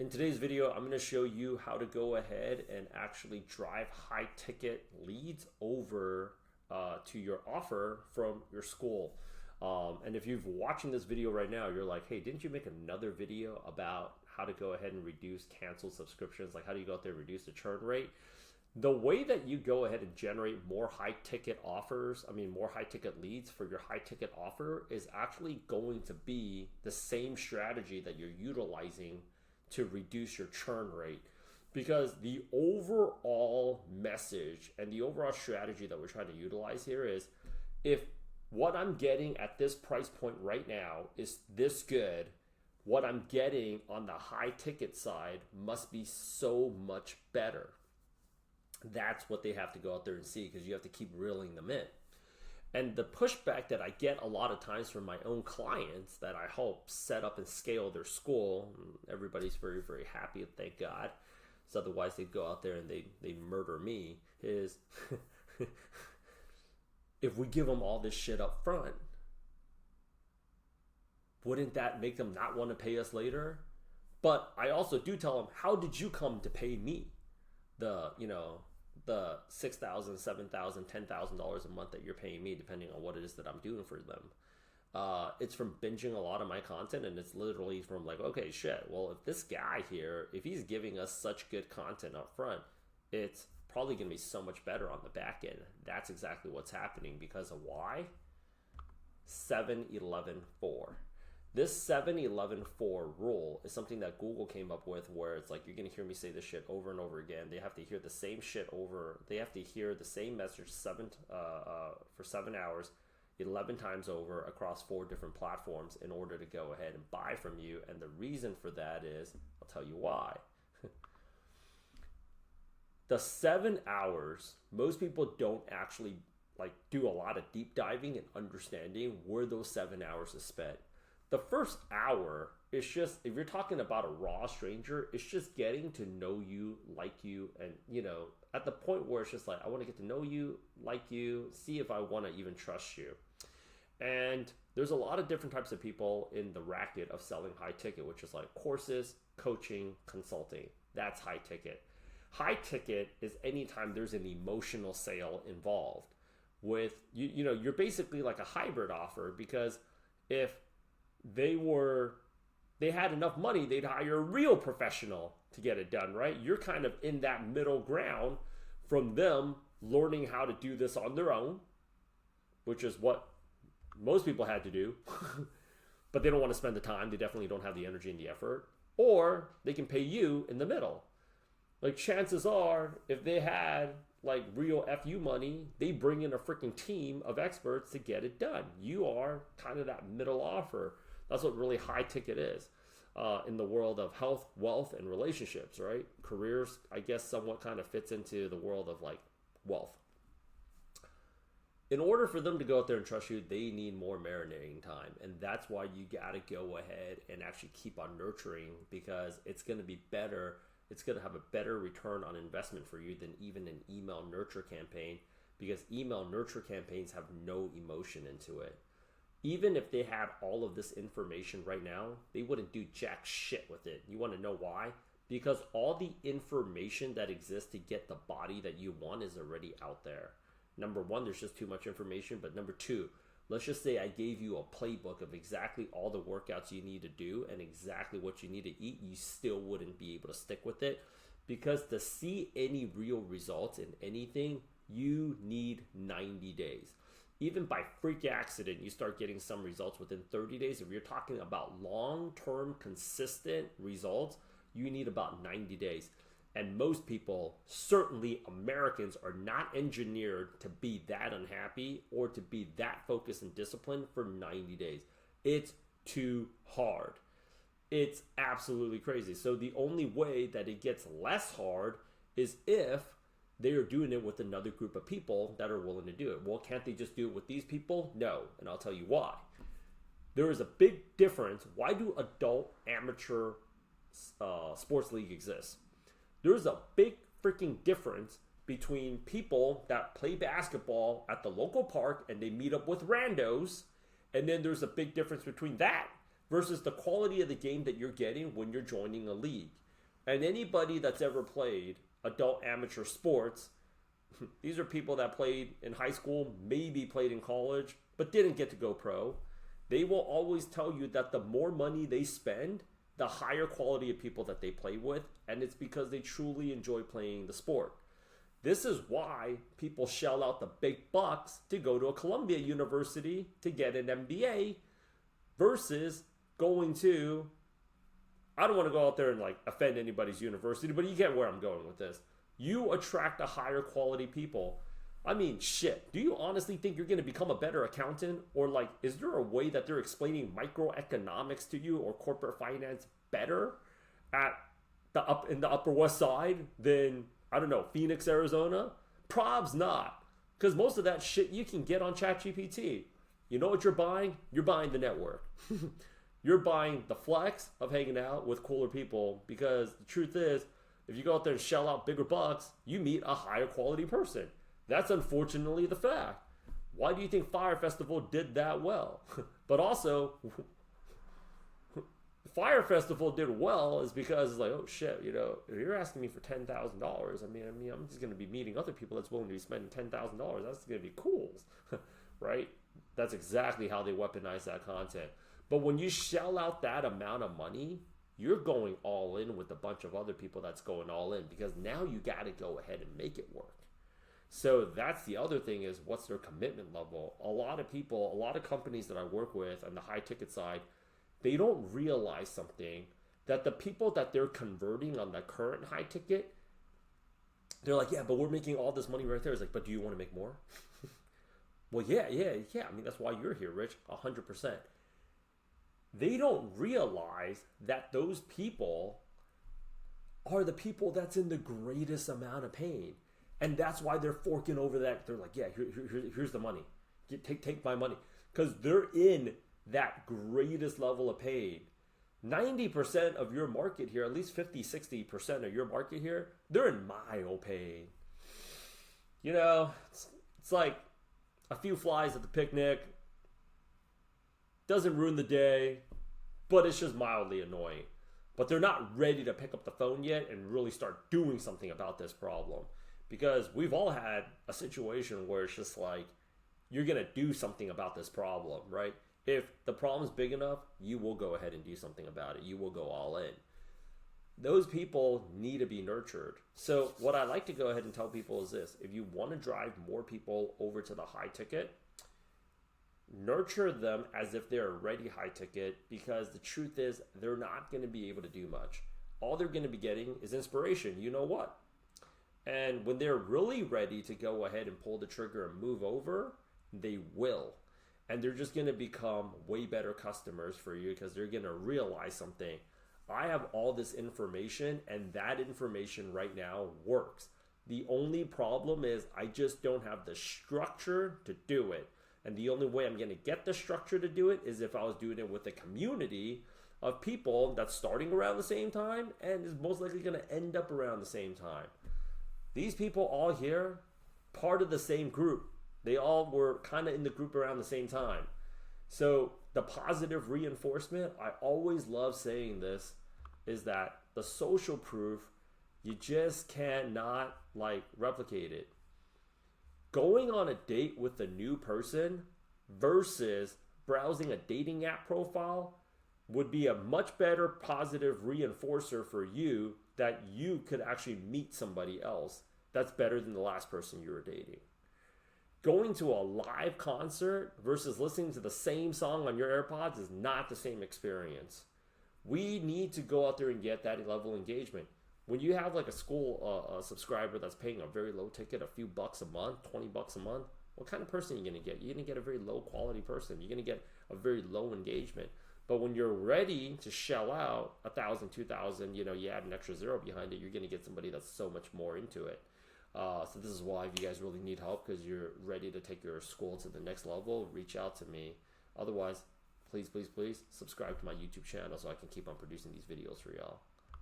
In today's video, I'm going to show you how to go ahead and actually drive high ticket leads over to your offer from your school. And if you're watching this video right now, you're like, hey, didn't you make another video about how to go ahead and reduce canceled subscriptions? Like, how do you go out there and reduce the churn rate? The way that you go ahead and generate more high ticket offers, more high ticket leads for your high ticket offer is actually going to be the same strategy that you're utilizing to reduce your churn rate. Because the overall message and the overall strategy that we're trying to utilize here is, if what I'm getting at this price point right now is this good, what I'm getting on the high ticket side must be so much better. That's what they have to go out there and see, because you have to keep reeling them in. And the pushback that I get a lot of times from my own clients that I help set up and scale their school, everybody's very, very happy, thank God. So otherwise they'd go out there and they murder me, is if we give them all this shit up front, wouldn't that make them not want to pay us later? But I also do tell them, how did you come to pay me the $6,000, $7,000, $10,000 a month that you're paying me, depending on what it is that I'm doing for them? It's from binging a lot of my content, and it's literally from like, okay, shit, well, if this guy here, if he's giving us such good content up front, it's probably going to be so much better on the back end. That's exactly what's happening. Because of why? 7-11-4. This 7-11-4 rule is something that Google came up with, where it's like, you're going to hear me say this shit over and over again. They have to hear the same shit over. They have to hear the same message for 7 hours, 11 times over across 4 different platforms in order to go ahead and buy from you. And the reason for that is, I'll tell you why. The 7 hours, most people don't actually do a lot of deep diving and understanding where those 7 hours is spent. The first hour is just, if you're talking about a raw stranger, it's just getting to know you, like you, and at the point where it's just like, I want to get to know you, like you, see if I want to even trust you. And there's a lot of different types of people in the racket of selling high ticket, which is like courses, coaching, consulting. That's high ticket. High ticket is anytime there's an emotional sale involved. With you're basically like a hybrid offer, because if they had enough money, they'd hire a real professional to get it done, right? You're kind of in that middle ground from them learning how to do this on their own, which is what most people had to do, but they don't want to spend the time. They definitely don't have the energy and the effort. Or they can pay you in the middle. Like, chances are, if they had like real FU money, they bring in a freaking team of experts to get it done. You are kind of that middle offer. That's what really high ticket is in the world of health, wealth, and relationships, right? Careers, I guess, somewhat kind of fits into the world of like wealth. In order for them to go out there and trust you, they need more marinating time. And that's why you got to go ahead and actually keep on nurturing, because it's going to be better. It's going to have a better return on investment for you than even an email nurture campaign, because email nurture campaigns have no emotion into it. Even if they had all of this information right now, they wouldn't do jack shit with it. You want to know why? Because all the information that exists to get the body that you want is already out there. Number one, there's just too much information. But number two, let's just say I gave you a playbook of exactly all the workouts you need to do and exactly what you need to eat. You still wouldn't be able to stick with it, because to see any real results in anything, you need 90 days. Even by freak accident, you start getting some results within 30 days. If you're talking about long-term consistent results, you need about 90 days. And most people, certainly Americans, are not engineered to be that unhappy or to be that focused and disciplined for 90 days. It's too hard. It's absolutely crazy. So the only way that it gets less hard is if they are doing it with another group of people that are willing to do it. Well, can't they just do it with these people? No, and I'll tell you why. There is a big difference. Why do adult amateur sports league exist? There's a big freaking difference between people that play basketball at the local park and they meet up with randos, and then there's a big difference between that versus the quality of the game that you're getting when you're joining a league. And anybody that's ever played adult amateur sports, these are people that played in high school, maybe played in college, but didn't get to go pro. They will always tell you that the more money they spend, the higher quality of people that they play with, and it's because they truly enjoy playing the sport. This is why people shell out the big bucks to go to a Columbia University to get an MBA versus going to, I don't want to go out there and like offend anybody's university, but you get where I'm going with this. You attract a higher quality people. I mean, shit, do you honestly think you're going to become a better accountant? Or like, is there a way that they're explaining microeconomics to you or corporate finance better in the Upper West Side than, I don't know, Phoenix, Arizona? Probs not. Because most of that shit you can get on ChatGPT. You know what you're buying? You're buying the network. You're buying the flex of hanging out with cooler people, because the truth is, if you go out there and shell out bigger bucks, you meet a higher quality person. That's unfortunately the fact. Why do you think Fire Festival did that well? But also, Fire Festival did well is because it's like, oh shit, you know, if you're asking me for $10,000, I mean, I'm just going to be meeting other people that's willing to be spending $10,000. That's going to be cool, right? That's exactly how they weaponize that content. But when you shell out that amount of money, you're going all in with a bunch of other people that's going all in, because now you got to go ahead and make it work. So that's the other thing, is what's their commitment level? A lot of people, a lot of companies that I work with on the high ticket side, they don't realize something, that the people that they're converting on the current high ticket, they're like, yeah, but we're making all this money right there. It's like, but do you want to make more? Well, yeah. I mean, that's why you're here, Rich, 100%. They don't realize that those people are the people that's in the greatest amount of pain. And that's why they're forking over that. They're like, yeah, here's the money. Take my money. Because they're in that greatest level of pain. 90% of your market here, at least 50, 60% of your market here, they're in mild pain. You know, it's like a few flies at the picnic. Doesn't ruin the day, but it's just mildly annoying. But they're not ready to pick up the phone yet and really start doing something about this problem. Because we've all had a situation where it's just like, you're going to do something about this problem, right? If the problem's big enough, you will go ahead and do something about it. You will go all in. Those people need to be nurtured. So what I like to go ahead and tell people is this. If you want to drive more people over to the high ticket, nurture them as if they're already high ticket, because the truth is they're not going to be able to do much. All they're going to be getting is inspiration. You know what? And when they're really ready to go ahead and pull the trigger and move over, they will. And they're just going to become way better customers for you, because they're going to realize something. I have all this information, and that information right now works. The only problem is I just don't have the structure to do it. And the only way I'm going to get the structure to do it is if I was doing it with a community of people that's starting around the same time and is most likely going to end up around the same time. These people all here, part of the same group. They all were kind of in the group around the same time. So the positive reinforcement, I always love saying this, is that the social proof, you just cannot replicate it. Going on a date with a new person versus browsing a dating app profile would be a much better positive reinforcer for you that you could actually meet somebody else that's better than the last person you were dating. Going to a live concert versus listening to the same song on your AirPods is not the same experience. We need to go out there and get that level of engagement. When you have like a Skool subscriber that's paying a very low ticket, a few bucks a month, $20 a month, what kind of person are you going to get? You're going to get a very low quality person. You're going to get a very low engagement. But when you're ready to shell out $1,000, $2,000, you add an extra zero behind it, you're going to get somebody that's so much more into it. So this is why, if you guys really need help because you're ready to take your Skool to the next level, reach out to me. Otherwise, please subscribe to my YouTube channel so I can keep on producing these videos for y'all.